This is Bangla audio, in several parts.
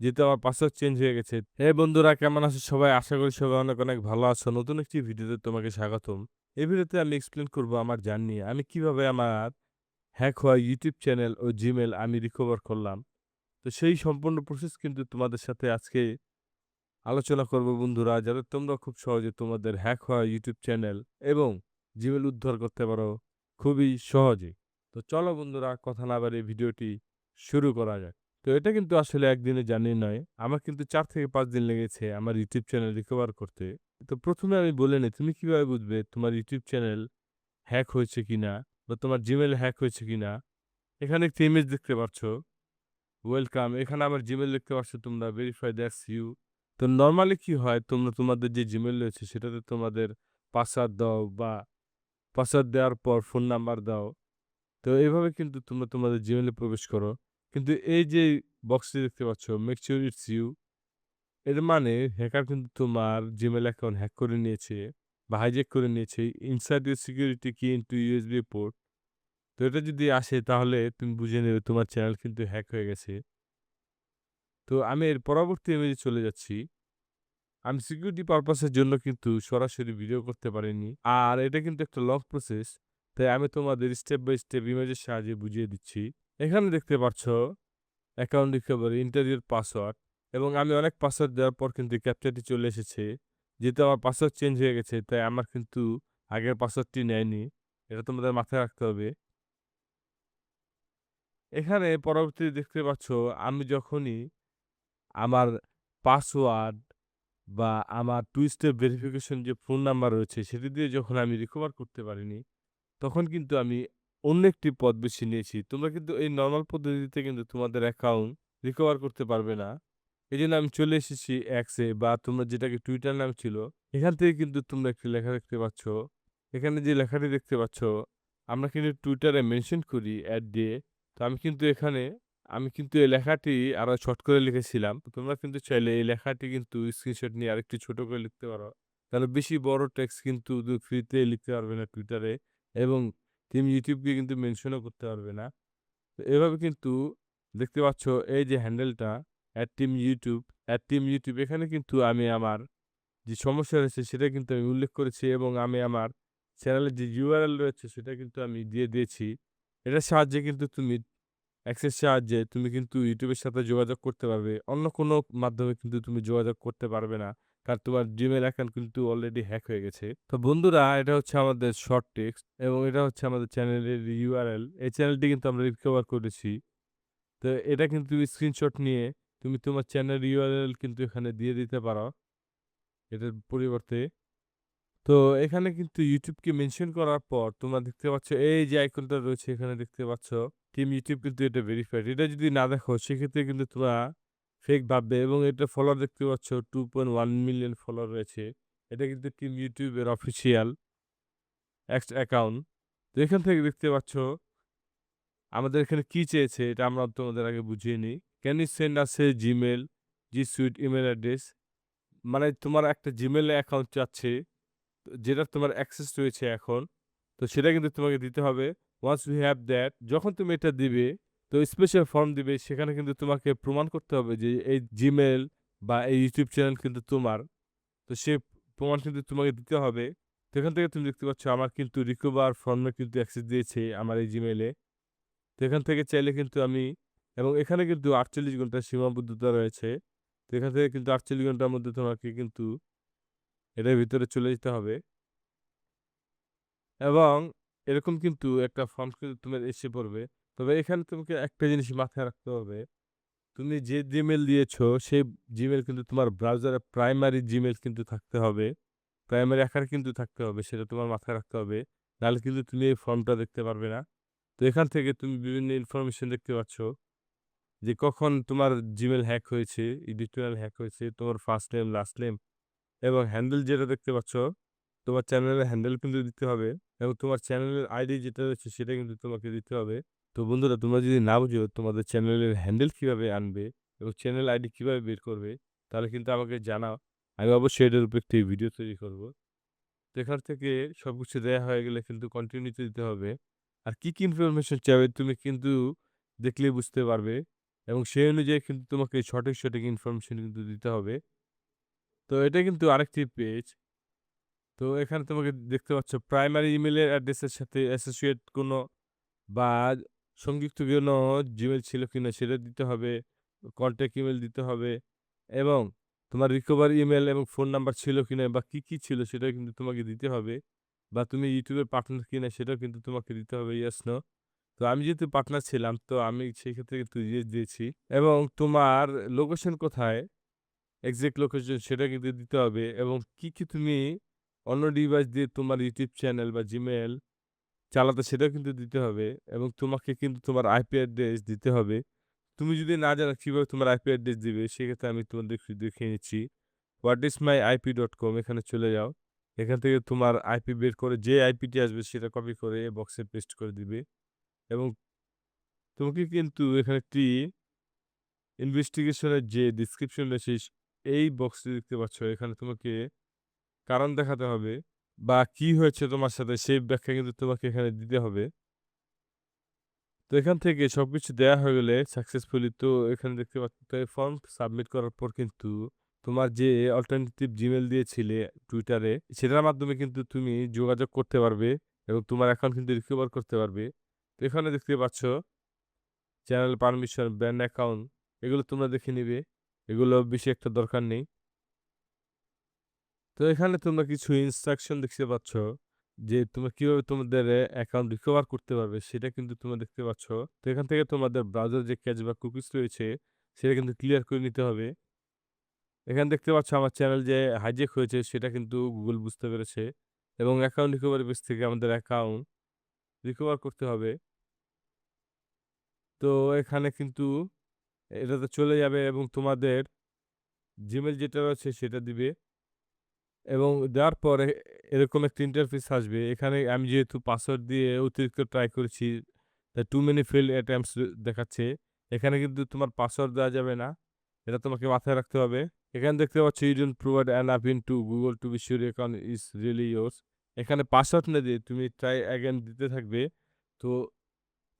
যেহেতু আমার পাসওয়ার্ড চেঞ্জ হয়ে গেছে। হে বন্ধুরা, কেমন আছো সবাই? আশা করি সবাই অনেক, অনেক ভালো আছো। নতুন একটি ভিডিওতে তোমাকে স্বাগতম। এই ভিডিওতে আমি এক্সপ্লেইন করব আমার জার্নি। আমি কিভাবে আমার হ্যাক হওয়া ইউটিউব চ্যানেল ও জিমেইল আমি রিকভার করলাম। তো সেই সম্পূর্ণ প্রসেস কিন্তু তোমাদের সাথে আজকে আলোচনা করব বন্ধুরা, যাতে তোমরা খুব সহজে তোমাদের হ্যাক হওয়া ইউটিউব চ্যানেল এবং জিমেইল উদ্ধার করতে পারো খুবই সহজে। তো চলো বন্ধুরা, কথা না বাড়িয়ে ভিডিওটি শুরু করা যাক। তো এটা কিন্তু আসলে একদিনের জার্নি নয়। আমার কিন্তু ৪ থেকে ৫ দিন লেগেছে আমার ইউটিউব চ্যানেল রিকভার করতে। তো ১ম এ আমি বলে নেই, তুমি কিভাবে বুঝবে তোমার ইউটিউব চ্যানেল হ্যাক হয়েছে কিনা বা তোমার জিমেইল হ্যাক হয়েছে কিনা? এখানে একটি ইমেজ দেখতে পাচ্ছ। ওয়েলকাম। এখানে আমার জিমেইল দেখতে পাচ্ছ তোমরা, ভেরিফাই দ্যাটস ইউ। তো নরমালি কি হয়, তোমরা তোমাদের যে জিমেইল রয়েছে সেটাতে তোমাদের পাসওয়ার্ড দাও বা পাসওয়ার্ড দেওয়ার পর ফোন নাম্বার দাও। তো এভাবে কিন্তু তোমরা তোমাদের জিমেইলে প্রবেশ করো। কিন্তু এই যে বক্সটি দেখতে পাচ্ছ, মেক সিউর ইটস ইউ, এর মানে হ্যাকার কিন্তু তোমার জিমেইল অ্যাকাউন্ট হ্যাক করে নিয়েছে বা হাইজ্যাক করে নিয়েছে। ইনসার্ট ইউর সিকিউরিটি কি ইনটু ইউএসবি পোর্ট। তো এটা যদি আসে তাহলে তুমি বুঝে নেবে তোমার চ্যানেল কিন্তু হ্যাক হয়ে গেছে। তো আমি এর পরবর্তী ইমেজে চলে যাচ্ছি। আমি সিকিউরিটি পারপাস এর জন্য কিন্তু সরাসরি ভিডিও করতে পারিনি। আর এটা কিন্তু একটা লং প্রসেস। তাই আমি তোমাদের স্টেপ বাই স্টেপ ইমেজের সাহায্যে বুঝিয়ে দিচ্ছি। এখানে দেখতে পাচ্ছ account recovery, enter your password, এবং আমি অনেক পাসওয়ার্ড দেওয়ার পর কিন্তু ক্যাপচারটি চলে এসেছে। যেহেতু আমার পাসওয়ার্ড চেঞ্জ হয়ে গেছে তাই আমার কিন্তু আগের পাসওয়ার্ডটি নেয়নি। এটা তোমাদের মাথায় রাখতে হবে। এখানে পরবর্তীতে দেখতে পাচ্ছ আমি যখনই আমার পাসওয়ার্ড বা আমার টু স্টেপ ভেরিফিকেশন যে ফোন নাম্বার রয়েছে সেটি দিয়ে যখন আমি রিকভার করতে পারিনি, তখন কিন্তু আমি অন্য একটি পথ বেছে নিয়েছি। তোমরা কিন্তু এই নরমাল পদ্ধতিতে কিন্তু তোমাদের অ্যাকাউন্ট রিকভার করতে পারবে না। এজন্য আমি চলে এসেছি X এ, বা তোমরা যেটাকে টুইটার নাম ছিল। এখান থেকে কিন্তু তোমরা একটি লেখা দেখতে পাচ্ছ। এখানে যে লেখাটি দেখতে পাচ্ছ, আমরা কিন্তু টুইটারে মেনশন করি দিয়ে। তো আমি কিন্তু এই লেখাটি আরো শর্ট করে লিখেছিলাম। তো তোমরা কিন্তু চাইলে এই লেখাটি কিন্তু স্ক্রিনশট নিয়ে আরেকটু ছোট করে লিখতে পারো। কারণ বেশি বড় টেক্সট কিন্তু ফ্রিতে লিখতে পারবে না টুইটারে, এবং টিম ইউটিউবকে কিন্তু মেনশনও করতে পারবে না। তো এভাবে কিন্তু দেখতে পাচ্ছ এই যে হ্যান্ডেলটা @team YouTube এখানে কিন্তু আমি আমার যে সমস্যা রয়েছে সেটা কিন্তু আমি উল্লেখ করেছি, এবং আমি আমার চ্যানেলের যে ইউআরএল রয়েছে সেটা কিন্তু আমি দিয়ে দিয়েছি। এটার সাহায্যে কিন্তু তুমি কিন্তু YouTube এর সাথে যোগাযোগ করতে পারবে। অন্য কোনো মাধ্যমে কিন্তু তুমি যোগাযোগ করতে পারবে না। কারণ তোমার Gmail অ্যাকাউন্ট কিন্তু অলরেডি হ্যাক হয়ে গেছে। তো বন্ধুরা, এটা হচ্ছে আমাদের শর্ট টেক্সট এবং এটা হচ্ছে আমাদের চ্যানেলের ইউআরএল। এই চ্যানেলটি কিন্তু আমরা রিকভার করেছি। তো এটা কিন্তু স্ক্রিনশট নিয়ে তুমি তোমার চ্যানেল ইউআরএল কিন্তু এখানে দিয়ে দিতে পারো এটার পরিবর্তে। তো এখানে কিন্তু ইউটিউবকে মেনশন করার পর তোমরা দেখতে পাচ্ছ এই যে আইকনটা রয়েছে এখানে দেখতে পাচ্ছ টিম ইউটিউব কিন্তু এটা ভেরিফাইড। এটা যদি না দেখো সেক্ষেত্রে কিন্তু তোমরা ফেক ভাববে, এবং এটা ফলোয়ার দেখতে পাচ্ছ 2.1 মিলিয়ন ফলোয়ার রয়েছে। এটা কিন্তু টিম ইউটিউবের অফিসিয়াল এক্স অ্যাকাউন্ট। তো এখান থেকে দেখতে পাচ্ছ আমাদের এখানে কি চেয়েছে এটা আমরা তোমাদের আগে বুঝিয়ে নিই। Can you send us a Gmail, G suite email address, মানে তোমার একটা জিমেইল অ্যাকাউন্ট চাচ্ছে যেটার তোমার অ্যাক্সেস রয়েছে এখন। তো সেটা কিন্তু তোমাকে দিতে হবে। ওয়ান্স ইউ হ্যাভ দ্যাট, যখন তুমি এটা দিবে তো স্পেশাল ফর্ম দিবে। সেখানে কিন্তু তোমাকে প্রমাণ করতে হবে যে এই Gmail বা এই YouTube চ্যানেল কিন্তু তোমার। তো সে প্রমাণ কিন্তু তোমাকে দিতে হবে। তো এখান থেকে তুমি দেখতে পাচ্ছ আমার কিন্তু রিকভার ফর্মে কিন্তু অ্যাক্সেস দিয়েছে আমার এই Gmail এ। তো এখান থেকে চাইলে কিন্তু আমি, এবং এখানে কিন্তু ৪৮ ঘন্টার সীমাবদ্ধতা রয়েছে। তো এখান থেকে কিন্তু ৪৮ ঘন্টার মধ্যে তোমাকে কিন্তু এটার ভিতরে চলে যেতে হবে। এবং এরকম কিন্তু একটা ফর্ম কিন্তু তোমার এসে পড়বে। তবে এখানে তোমাকে একটা জিনিস মাথায় রাখতে হবে। তুমি যে Gmail দিয়েছো সেই Gmail কিন্তু তোমার ব্রাউজারে প্রাইমারি Gmail কিন্তু থাকতে হবে। প্রাইমারি আকারে কিন্তু থাকতে হবে। সেটা তোমার মাথায় রাখতে হবে। নাহলে কিন্তু তুমি এই ফর্মটা দেখতে পারবে না। তো এখান থেকে তুমি বিভিন্ন ইনফরমেশন দেখতে পাচ্ছ যে কখন তোমার Gmail হ্যাক হয়েছে, এডিটোরিয়াল হ্যাক হয়েছে, তোমার ফার্স্ট নেম, লাস্ট নেম এবং হ্যান্ডেল যেটা দেখতে পাচ্ছ, তোমার চ্যানেলের হ্যান্ডেল কিন্তু দিতে হবে, এবং তোমার চ্যানেলের আইডি যেটা রয়েছে সেটা কিন্তু তোমাকে দিতে হবে। তো বন্ধুরা, তোমরা যদি না বুঝো তোমাদের চ্যানেলের হ্যান্ডেল কিভাবে আনবে এবং চ্যানেল আইডি কিভাবে বের করবে, তাহলে কিন্তু আমাকে জানাও। আমি অবশ্যই এটার উপর একটি ভিডিও তৈরি করব। তো এখান থেকে সবকিছু দেয়া হয়ে গেলে কিন্তু কন্টিনিউতে দিতে হবে। আর কি, কি ইনফরমেশন চাবে তুমি কিন্তু দেখলেই বুঝতে পারবে। এবং সেই অনুযায়ী কিন্তু তোমাকে সঠিক ইনফরমেশন কিন্তু দিতে হবে। তো এটা কিন্তু আরেকটি পেজ। তো এখানে তোমাকে দেখতে পাচ্ছ প্রাইমারি ইমেইলের অ্যাড্রেসের সাথে অ্যাসোসিয়েট কোনো বা সংযুক্ত কোনো জিমেইল ছিল কিনা সেটা দিতে হবে। কনট্যাক্ট ইমেইল দিতে হবে এবং তোমার রিকভারি ইমেইল এবং ফোন নাম্বার ছিল কিনা বা কি ছিল সেটাও কিন্তু তোমাকে দিতে হবে। বা তুমি YouTube এর পার্টনার কিনা সেটাও কিন্তু তোমাকে দিতে হবে ইয়েস নো। তো আমি যেহেতু পার্টনার ছিলাম তো আমি সেক্ষেত্রে কিন্তু ইয়েস দিয়েছি এবং তোমার লোকেশন কোথায়, এক্সাক্ট লোকেশন সেটা কিন্তু দিতে হবে এবং কি তুমি অন্য ডিভাইস দিয়ে তোমার YouTube চ্যানেল বা Gmail চালাতে সেটাও কিন্তু দিতে হবে এবং তোমাকে কিন্তু তোমার আইপি অ্যাড্রেস দিতে হবে। তুমি যদি না জানো কিভাবে তোমার আইপি অ্যাড্রেস দিবে সেক্ষেত্রে আমি তোমাদের একটু দেখিয়ে নিচ্ছি। whatismyip.com এখানে চলে যাও। এখান থেকে তোমার আইপি বের করে যে আইপিটি আসবে সেটা কপি করে বক্সে পেস্ট করে দিবে এবং তোমাকে কিন্তু এখানে একটি ইনভেস্টিগেশন এর যে ডেসক্রিপশন রয়েছে এই বক্সটি দেখতে পাচ্ছ। এখানে তোমাকে কারণ দেখাতে হবে বা কি হয়েছে তোমার সাথে সেই ব্যাখ্যা কিন্তু তোমাকে এখানে দিতে হবে। তো এখান থেকে সবকিছু দেয়া হয়ে গেলে সাকসেসফুলি তো এখানে দেখতে পাচ্ছ তো এই ফর্ম সাবমিট করার পর কিন্তু তোমার যে অল্টারনেটিভ জিমেইল দিয়েছিলে টুইটারে সেটার মাধ্যমে কিন্তু তুমি যোগাযোগ করতে পারবে এবং তোমার অ্যাকাউন্ট কিন্তু রিকভার করতে পারবে। তো এখানে দেখতে পাচ্ছ চ্যানেল পারমিশন, ব্যান অ্যাকাউন্ট এগুলো তোমরা দেখে নিবে। এগুলো বেশি একটা দরকার নেই। তো এখানে তোমরা কিছু ইনস্ট্রাকশন দেখতে পাচ্ছ যে তোমরা কিভাবে তোমাদের অ্যাকাউন্ট রিকভার করতে পারবে সেটা কিন্তু তোমরা দেখতে পাচ্ছ। তো এখান থেকে তোমাদের ব্রাউজার যে ক্যাচ বা কুকিজ রয়েছে সেটা কিন্তু ক্লিয়ার করে নিতে হবে। এখানে দেখতে পাচ্ছ আমার চ্যানেল যে হাইজ্যাক হয়েছে সেটা কিন্তু গুগল বুঝতে পেরেছে এবং অ্যাকাউন্ট রিকভারি পেজ থেকে আমাদের অ্যাকাউন্ট রিকভার করতে হবে। তো এখানে কিন্তু এটাতে চলে যাবে এবং তোমাদের জিমেইল যেটা রয়েছে সেটা দিবে। এবং দেওয়ার পরে এরকম একটা ইন্টারফেস আসবে। এখানে আমি যেহেতু পাসওয়ার্ড দিয়ে অতিরিক্ত ট্রাই করেছি, তাই টু মেনি ফেইল্ড অ্যাটেম্পটস দেখাচ্ছে। এখানে কিন্তু তোমার পাসওয়ার্ড দেওয়া যাবে না। এটা তোমাকে মাথায় রাখতে হবে। এখানে দেখতে পাচ্ছ you don't provide enough pin to Google to be sure account is really yours. এখানে পাসওয়ার্ড না দিয়ে তুমি ট্রাই অ্যাগেইন দিতে থাকবে। তো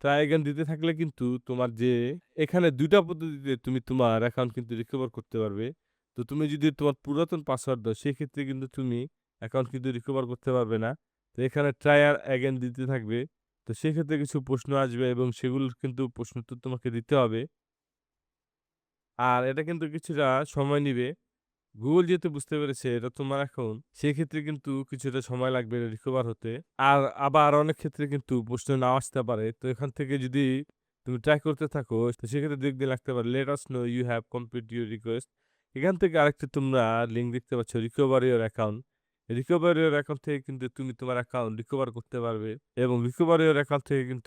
ট্রাই অ্যাগেইন দিতে থাকলে কিন্তু তোমার যে এখানে ২ টা পদ্ধতিতে তুমি তোমার অ্যাকাউন্ট কিন্তু রিকভার করতে পারবে। তো তুমি যদি তোমার পুরাতন পাসওয়ার্ড দাও সেক্ষেত্রে কিন্তু তুমি অ্যাকাউন্ট কিন্তু রিকভার করতে পারবে না। তো এখানে ট্রাই অ্যাগেইন দিতে থাকবে। তো সেক্ষেত্রে কিছু প্রশ্ন আসবে এবং সেগুলোর কিন্তু প্রশ্ন উত্তর তোমাকে দিতে হবে। আর এটা কিন্তু কিছুটা সময় নিবে। গুগল যেহেতু বুঝতে পেরেছে এটা তোমার অ্যাকাউন্ট, সেক্ষেত্রে কিন্তু কিছুটা সময় লাগবে রিকভার হতে। আর আবার অনেক ক্ষেত্রে কিন্তু প্রশ্ন নাও আসতে পারে। তো এখান থেকে যদি তুমি ট্রাই করতে থাকো, তো সেক্ষেত্রে ২ একদিন লাগতে পারে। Let us know you have complete your request. এখান থেকে আরেকটা তোমরা লিঙ্ক দেখতে পাচ্ছ recover your account. Recover your account থেকে কিন্তু তুমি তোমার অ্যাকাউন্ট রিকভার করতে পারবে এবং রিকভার ইউর অ্যাকাউন্ট থেকে কিন্তু